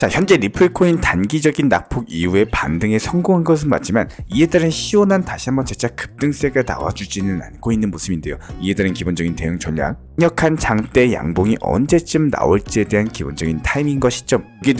자, 현재 리플코인 단기적인 낙폭 이후에 반등에 성공한 것은 맞지만 이에 따른 시원한 다시 한번 재차 급등세가 나와주지는 않고 있는 모습인데요. 이에 따른 기본적인 대응 전략, 강력한 장대 양봉이 언제쯤 나올지에 대한 기본적인 타이밍과 시점, 여기에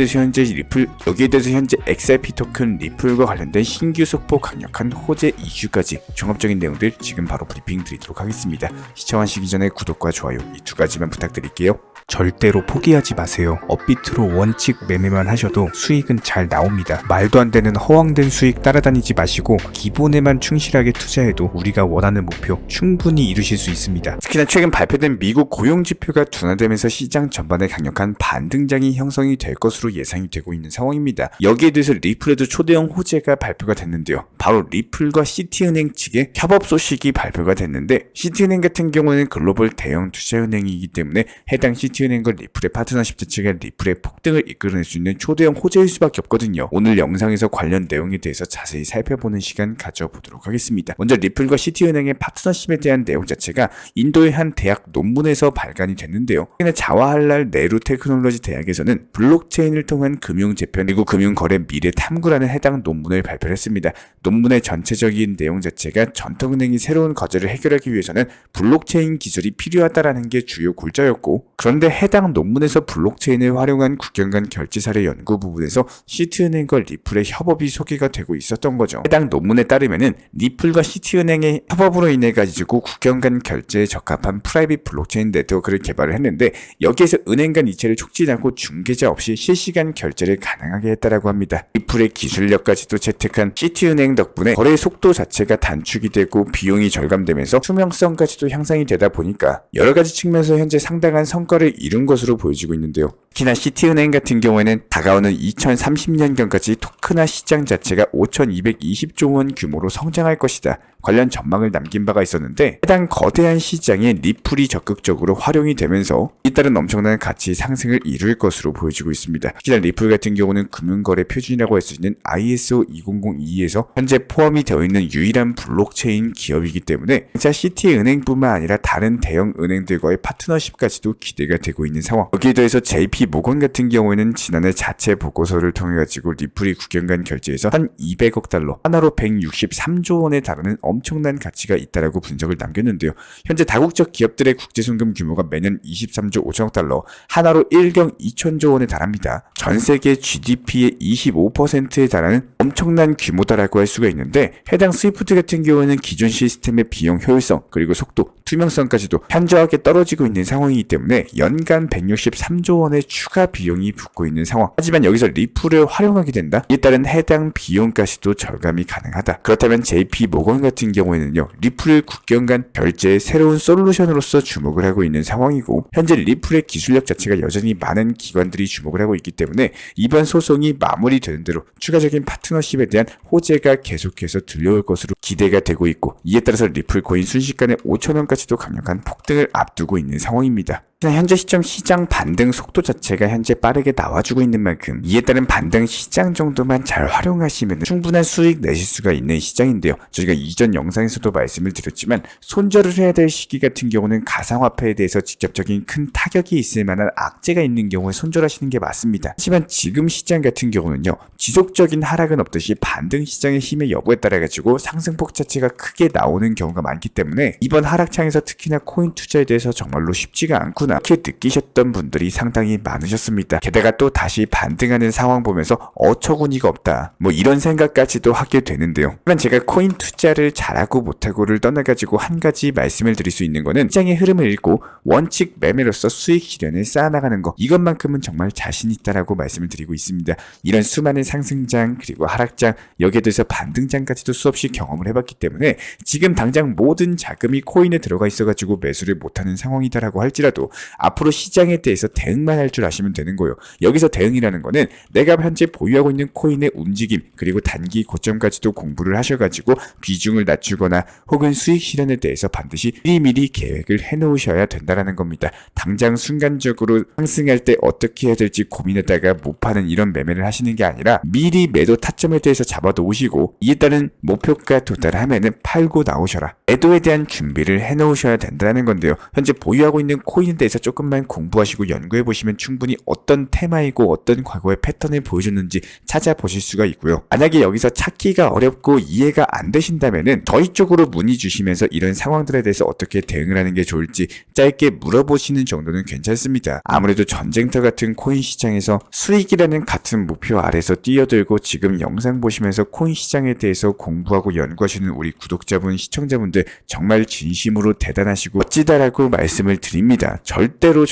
대해서 현재 XRP 토큰 리플과 관련된 신규 속보 강력한 호재 이슈까지 종합적인 내용들 지금 바로 브리핑 드리도록 하겠습니다. 시청하시기 전에 구독과 좋아요 이 두 가지만 부탁드릴게요. 절대로 포기하지 마세요. 업비트로 원칙 매매만 하셔도 수익은 잘 나옵니다. 말도 안 되는 허황된 수익 따라다니지 마시고 기본에만 충실하게 투자해도 우리가 원하는 목표 충분히 이루실 수 있습니다. 특히나 최근 발표된 미국 고용지표가 둔화되면서 시장 전반에 강력한 반등장이 형성이 될 것으로 예상이 되고 있는 상황입니다. 여기에 대해서 리플에도 초대형 호재가 발표가 됐는데요. 바로 리플과 시티은행 측의 협업 소식이 발표가 됐는데, 시티은행 같은 경우는 글로벌 대형 투자은행이기 때문에 해당 시티은행과 리플의 파트너십 자체가 리플의 폭등을 이끌어낼 수 있는 초대형 호재일 수밖에 없거든요. 오늘 영상에서 관련 내용에 대해서 자세히 살펴보는 시간 가져보도록 하겠습니다. 먼저 리플과 시티은행의 파트너십에 대한 내용 자체가 인도의 한 대학 논문에서 발간이 됐는데요. 최근에 자와할랄 네루 테크놀로지 대학에서는 블록체인을 통한 금융재편 그리고 금융거래 미래 탐구라는 해당 논문을 발표했습니다. 논문의 전체적인 내용 자체가 전통은행이 새로운 과제를 해결하기 위해서는 블록체인 기술이 필요하다라는 게 주요 골자였고, 그런데 해당 논문에서 블록체인을 활용한 국경간 결제 사례 연구 부분에서 시티은행과 리플의 협업이 소개가 되고 있었던 거죠. 해당 논문에 따르면은 리플과 시티은행의 협업으로 인해 가지고 국경간 결제에 적합한 프라이빗 블록체인 네트워크를 개발을 했는데, 여기에서 은행 간 이체를 촉진하고 중개자 없이 실시간 결제를 가능하게 했다라고 합니다. 리플의 기술력까지도 채택한 시티은행 덕분에 거래 속도 자체가 단축이 되고 비용이 절감되면서 투명성까지도 향상이 되다 보니까 여러 가지 측면에서 현재 상당한 성과를 이룬 것으로 보여지고 있는데요. 특히나 시티은행 같은 경우에는 다가오는 2030년경까지 토큰화 시장 자체가 5,220조 원 규모로 성장할 것이다, 관련 전망을 남긴 바가 있었는데, 해당 거대한 시장에 리플이 적극적으로 활용이 되면서 이따른 엄청난 가치 상승을 이룰 것으로 보여지고 있습니다. 특히나 리플 같은 경우는 금융거래 표준이라고 할 수 있는 ISO 2002에서 현재 포함이 되어 있는 유일한 블록체인 기업이기 때문에 진짜 시티은행뿐만 아니라 다른 대형 은행들과의 파트너십까지도 기대가 되고 있는 상황. 여기에 더해서 JP 모건 같은 경우에는 지난해 자체 보고서를 통해 가지고 리플이 국경간 결제에서 한 200억 달러, 하나로 163조 원에 달하는 엄청난 가치가 있다라고 분석을 남겼는데요. 현재 다국적 기업들의 국제송금 규모가 매년 23조 5천억 달러, 하나로 1경 2천조 원에 달합니다. 전 세계 GDP의 25%에 달하는 엄청난 규모다라고 할 수가 있는데, 해당 스위프트 같은 경우에는 기존 시스템의 비용 효율성 그리고 속도, 투명성까지도 현저하게 떨어지고 있는 상황이기 때문에 연간 163조 원의 추가 비용이 붙고 있는 상황. 하지만 여기서 리플을 활용하게 된다? 이에 따른 해당 비용까지도 절감이 가능하다. 그렇다면 JP 모건 같은 경우에는요, 리플을 국경간 결제의 새로운 솔루션으로서 주목을 하고 있는 상황이고, 현재 리플의 기술력 자체가 여전히 많은 기관들이 주목을 하고 있기 때문에 이번 소송이 마무리되는 대로 추가적인 파트너십에 대한 호재가 계속해서 들려올 것으로 기대가 되고 있고, 이에 따라서 리플 코인 순식간에 5,000원까지도 강력한 폭등을 앞두고 있는 상황입니다. 현재 시점 시장 반등 속도 자체가 현재 빠르게 나와주고 있는 만큼 이에 따른 반등 시장 정도만 잘 활용하시면 충분한 수익 내실 수가 있는 시장인데요. 저희가 이전 영상에서도 말씀을 드렸지만 손절을 해야 될 시기 같은 경우는 가상화폐에 대해서 직접적인 큰 타격이 있을 만한 악재가 있는 경우에 손절하시는 게 맞습니다. 하지만 지금 시장 같은 경우는요, 지속적인 하락은 없듯이 반등 시장의 힘의 여부에 따라 가지고 상승폭 자체가 크게 나오는 경우가 많기 때문에 이번 하락장에서 특히나 코인 투자에 대해서 정말로 쉽지가 않구나 이렇게 느끼셨던 분들이 상당히 많으셨습니다. 게다가 또 다시 반등하는 상황 보면서 어처구니가 없다, 뭐 이런 생각까지도 하게 되는데요. 하지만 제가 코인 투자를 잘하고 못하고를 떠나가지고 한 가지 말씀을 드릴 수 있는 거는 시장의 흐름을 읽고 원칙 매매로서 수익 실현을 쌓아나가는 거, 이것만큼은 정말 자신 있다라고 말씀을 드리고 있습니다. 이런 수많은 상승장 그리고 하락장, 여기에 대해서 반등장까지도 수없이 경험을 해봤기 때문에 지금 당장 모든 자금이 코인에 들어가 있어가지고 매수를 못하는 상황이다라고 할지라도 앞으로 시장에 대해서 대응만 할 줄 아시면 되는 거예요. 여기서 대응이라는 거는 내가 현재 보유하고 있는 코인의 움직임 그리고 단기 고점까지도 공부를 하셔가지고 비중을 낮추거나 혹은 수익 실현에 대해서 반드시 미리미리 계획을 해놓으셔야 된다는 겁니다. 당장 순간적으로 상승할 때 어떻게 해야 될지 고민하다가 못 파는 이런 매매를 하시는 게 아니라 미리 매도 타점에 대해서 잡아놓으시고 이에 따른 목표가 도달하면은 팔고 나오셔라, 매도에 대한 준비를 해놓으셔야 된다는 건데요. 현재 보유하고 있는 코인에 대해서 대해서 조금만 공부하시고 연구해보시면 충분히 어떤 테마이고 어떤 과거의 패턴을 보여줬는지 찾아보실 수가 있고요. 만약에 여기서 찾기가 어렵고 이해가 안 되신다면은 저희 쪽으로 문의 주시면서 이런 상황들에 대해서 어떻게 대응을 하는 게 좋을지 짧게 물어보시는 정도는 괜찮습니다. 아무래도 전쟁터 같은 코인 시장에서 수익이라는 같은 목표 아래서 뛰어들고 지금 영상 보시면서 코인 시장에 대해서 공부하고 연구하시는 우리 구독자분, 시청자분들 정말 진심으로 대단하시고 멋지다라고 말씀을 드립니다. 절대로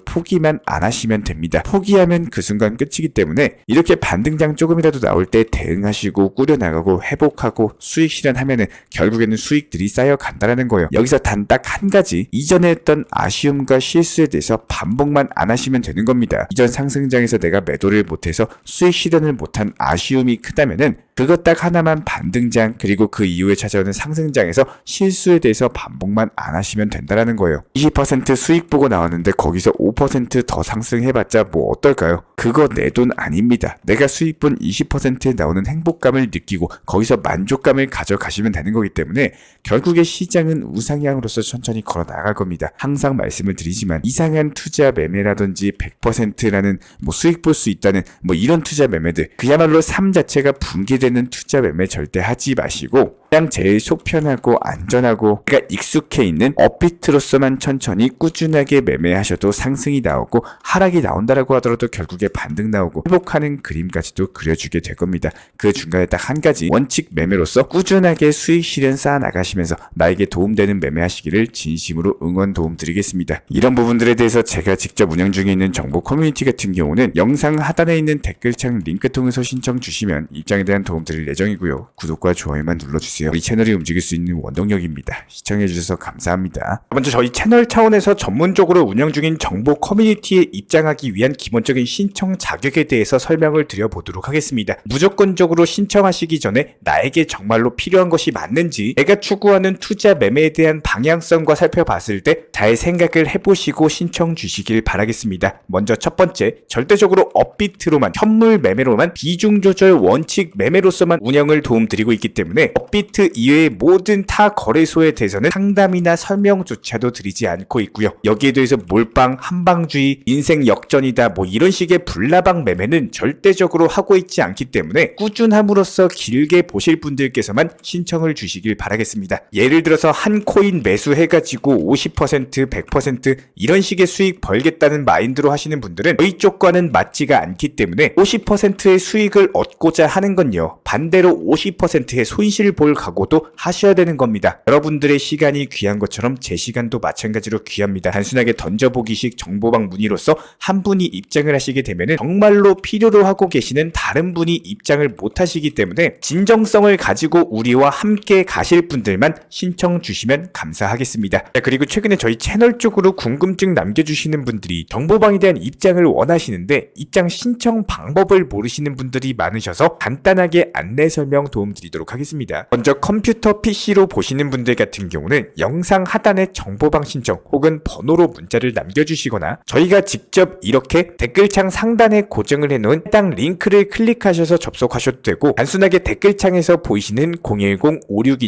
포기만 안 하시면 됩니다. 포기하면 그 순간 끝이기 때문에 이렇게 반등장 조금이라도 나올 때 대응하시고 꾸려나가고 회복하고 수익 실현하면은 결국에는 수익들이 쌓여간다라는 거예요. 여기서 단 딱 한 가지, 이전에 했던 아쉬움과 실수에 대해서 반복만 안 하시면 되는 겁니다. 이전 상승장에서 내가 매도를 못해서 수익 실현을 못한 아쉬움이 크다면은 그것 딱 하나만 반등장 그리고 그 이후에 찾아오는 상승장에서 실수에 대해서 반복만 안 하시면 된다라는 거예요. 20% 수익 보고 나왔는데 거기서 5% 더 상승해봤자 뭐 어떨까요? 그거 내 돈 아닙니다. 내가 수익 본 20%에 나오는 행복감을 느끼고 거기서 만족감을 가져가시면 되는 거기 때문에 결국에 시장은 우상향으로서 천천히 걸어 나갈 겁니다. 항상 말씀을 드리지만 이상한 투자 매매라든지 100%라는 뭐 수익 볼 수 있다는 뭐 이런 투자 매매들 그야말로 삶 자체가 붕괴되는 투자 매매 절대 하지 마시고 그냥 제일 속편하고 안전하고 그러니까 익숙해 있는 업비트로서만 천천히 꾸준하게 매매하셔도 상승이 나오고 하락이 나온다라고 하더라도 결국에 반등 나오고 회복하는 그림까지도 그려주게 될 겁니다. 그 중간에 딱 한 가지 원칙 매매로서 꾸준하게 수익 실현 쌓아 나가시면서 나에게 도움되는 매매하시기를 진심으로 응원 도움 드리겠습니다. 이런 부분들에 대해서 제가 직접 운영 중에 있는 정보 커뮤니티 같은 경우는 영상 하단에 있는 댓글창 링크 통해서 신청 주시면 입장에 대한 도움 드릴 예정이고요. 구독과 좋아요만 눌러주세요. 우리 채널이 움직일 수 있는 원동력입니다. 시청해주셔서 감사합니다. 먼저 저희 채널 차원에서 전문적으로 운영 중인 정보 커뮤니티에 입장하기 위한 기본적인 신청 자격에 대해서 설명을 드려보도록 하겠습니다. 무조건적으로 신청하시기 전에 나에게 정말로 필요한 것이 맞는지 내가 추구하는 투자 매매에 대한 방향성과 살펴봤을 때 잘 생각을 해보시고 신청 주시길 바라겠습니다. 먼저 첫 번째, 절대적으로 업비트로만 현물 매매로만 비중 조절 원칙 매매로서만 운영을 도움드리고 있기 때문에 업비트 이외의 모든 타 거래소에 대해서는 상담이나 설명조차도 드리지 않고 있고요. 여기에 대해서 몰빵, 한방주의, 인생 역전이다 뭐 이런 식의 불나방 매매는 절대적으로 하고 있지 않기 때문에 꾸준함으로써 길게 보실 분들께서만 신청을 주시길 바라겠습니다. 예를 들어서 한 코인 매수해가지고 50%, 100% 이런 식의 수익 벌겠다는 마인드로 하시는 분들은 저희 쪽과는 맞지가 않기 때문에 50%의 수익을 얻고자 하는 건요. 반대로 50%의 손실 볼 각오도 하셔야 되는 겁니다. 여러분들의 시간이 귀한 것처럼 제 시간도 마찬가지로 귀합니다. 단순하게 던져보기식 정보방 문의로서 한 분이 입장을 하시게 되면 정말로 필요로 하고 계시는 다른 분이 입장을 못 하시기 때문에 진정성을 가지고 우리와 함께 가실 분들만 신청 주시면 감사하겠습니다. 자, 그리고 최근에 저희 채널 쪽으로 궁금증 남겨주시는 분들이 정보방에 대한 입장을 원하시는데 입장 신청 방법을 모르시는 분들이 많으셔서 간단하게 안내 설명 도움드리도록 하겠습니다. 먼저 컴퓨터 PC로 보시는 분들 같은 경우는 영상 하단에 정보방 신청 혹은 번호로 문자를 남겨주시거나 저희가 직접 이렇게 댓글창 상단에 고정을 해놓은 해당 링크를 클릭하셔서 접속하셔도 되고 단순하게 댓글창에서 보이시는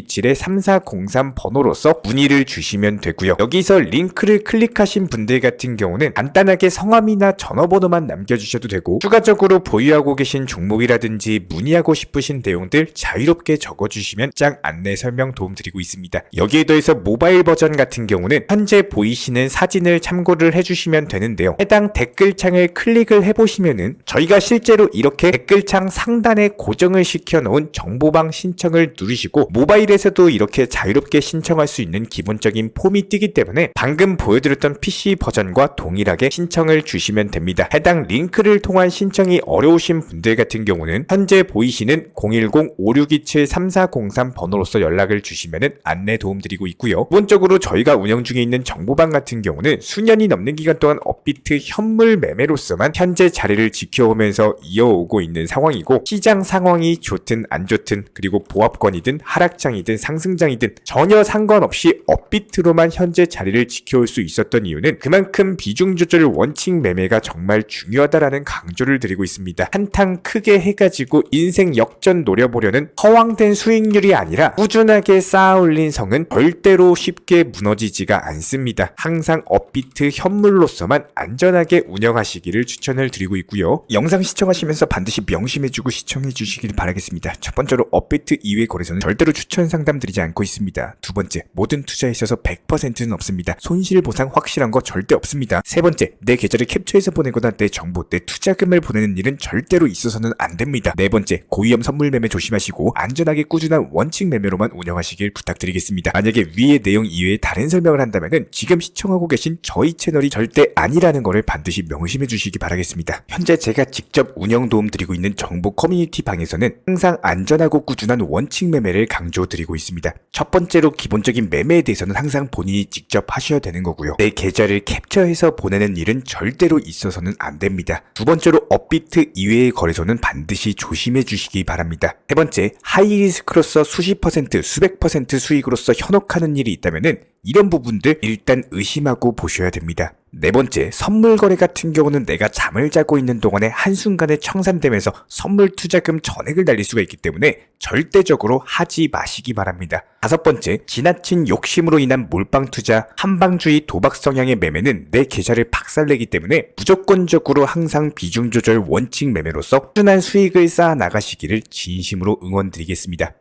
010-5627-3403 번호로서 문의를 주시면 되고요. 여기서 링크를 클릭하신 분들 같은 경우는 간단하게 성함이나 전화번호만 남겨주셔도 되고 추가적으로 보유하고 계신 종목이라든지 문의하고 싶으신 내용들 자유롭게 적어주시면 짱 안내 설명 도움드리고 있습니다. 여기에 더해서 모바일 버전 같은 경우는 현재 보이시는 사진을 참고를 해주시면 되는데요. 해당 댓글창을 클릭을 해보시면은 저희가 실제로 이렇게 댓글창 상단에 고정을 시켜놓은 정보방 신청을 누르시고 모바일에서도 이렇게 자유롭게 신청할 수 있는 기본적인 폼이 뜨기 때문에 방금 보여드렸던 PC 버전과 동일하게 신청을 주시면 됩니다. 해당 링크를 통한 신청이 어려우신 분들 같은 경우는 현재 보이시는 010-5627-3403 번호로서 연락을 주시면 안내 도움드리고 있고요. 기본적으로 저희가 운영 중에 있는 정보방 같은 경우는 수년이 넘는 기간 동안 업비트 현물 매매로서만 현재 자리를 지켜오면서 이어오고 있는 상황이고 시장 상황이 좋든 안 좋든 그리고 보합권이든 하락장이든 상승장이든 전혀 상관없이 업비트로만 현재 자리를 지켜올 수 있었던 이유는 그만큼 비중 조절 원칙 매매가 정말 중요하다라는 강조를 드리고 있습니다. 한탕 크게 해가지고 인생 역전 노려보려는 허황된 수익률이 매물이 아니라 꾸준하게 쌓아 올린 성은 절대로 쉽게 무너지지가 않습니다. 항상 업비트 현물로서만 안전하게 운영하시기를 추천을 드리고 있고요. 영상 시청하시면서 반드시 명심해주고 시청해 주시길 바라겠습니다. 첫 번째로 업비트 이외 거래소는 절대로 추천 상담 드리지 않고 있습니다. 두 번째, 모든 투자에 있어서 100%는 없습니다. 손실 보상 확실한 거 절대 없습니다. 세 번째, 내 계좌를 캡처해서 보내거나 내 정보, 내 투자금을 보내는 일은 절대로 있어서는 안 됩니다. 네 번째, 고위험 선물 매매 조심하시고 안전하게 꾸준한 원칙 매매로만 운영하시길 부탁드리겠습니다. 만약에 위의 내용 이외에 다른 설명을 한다면은 지금 시청하고 계신 저희 채널이 절대 아니라는 거를 반드시 명심해 주시기 바라겠습니다. 현재 제가 직접 운영 도움 드리고 있는 정보 커뮤니티 방에서는 항상 안전하고 꾸준한 원칙 매매를 강조드리고 있습니다. 첫 번째로 기본적인 매매에 대해서는 항상 본인이 직접 하셔야 되는 거고요. 내 계좌를 캡처해서 보내는 일은 절대로 있어서는 안 됩니다. 두 번째로 업비트 이외의 거래소는 반드시 조심해 주시기 바랍니다. 세 번째, 하이리스크로서 수십 퍼센트, 수백 퍼센트 수익으로서 현혹하는 일이 있다면은 이런 부분들 일단 의심하고 보셔야 됩니다. 네 번째, 선물 거래 같은 경우는 내가 잠을 자고 있는 동안에 한순간에 청산되면서 선물 투자금 전액을 날릴 수가 있기 때문에 절대적으로 하지 마시기 바랍니다. 다섯 번째, 지나친 욕심으로 인한 몰빵 투자, 한방주의 도박 성향의 매매는 내 계좌를 박살내기 때문에 무조건적으로 항상 비중 조절 원칙 매매로서 꾸준한 수익을 쌓아 나가시기를 진심으로 응원드리겠습니다.